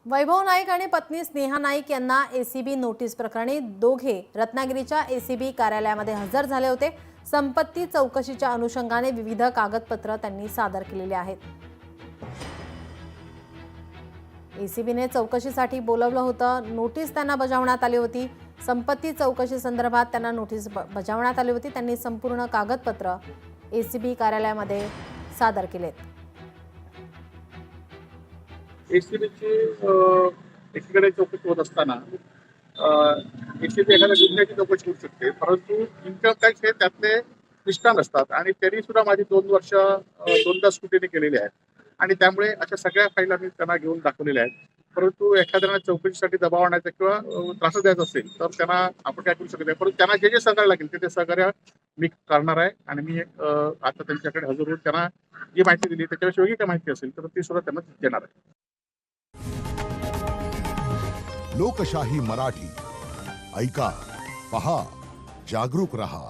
वैभव नाईक आणि पत्नी स्नेहा नाईक यांना एसीबी नोटीस प्रकरणी दोघे रत्नागिरीच्या एसीबी कार्यालयामध्ये हजर झाले होते। संपत्ती चौकशीच्या अनुषंगाने विविध कागदपत्र त्यांनी सादर केलेली आहेत। एसीबीने चौकशीसाठी बोलवलं होतं। नोटीस त्यांना बजावण्यात आली होती। संपत्ती चौकशी संदर्भात त्यांना नोटीस बजावण्यात आली होती। त्यांनी संपूर्ण कागदपत्र एसीबी कार्यालयामध्ये सादर केलेत। एसीबीची एकीकडे चौकशी होत असताना एसीबी एखाद्या गुन्ह्याची चौकशी होऊ शकते, परंतु इन्कम टॅक्स हे त्यातले निष्ठान असतात आणि त्यांनी सुद्धा माझी 2 वर्ष दोनदा स्कुटीने केलेली आहेत आणि त्यामुळे अशा सगळ्या फाईल आम्ही त्यांना घेऊन दाखवलेल्या आहेत। परंतु एखाद्याला चौकशीसाठी दबाव आणायचा किंवा त्रास द्यायचा असेल तर त्यांना आपण काय करू शकत नाही, परंतु त्यांना जे जे सहकार्य लागेल ते सहकार्य मी करणार आहे आणि मी आता त्यांच्याकडे हजर होऊन त्यांना जी माहिती दिली त्याच्याविषयी वेगळी काय माहिती असेल तर ती सुद्धा त्यांना देणार आहे। लोकशाही मराठी ऐका, पहा, जागरूक रहा।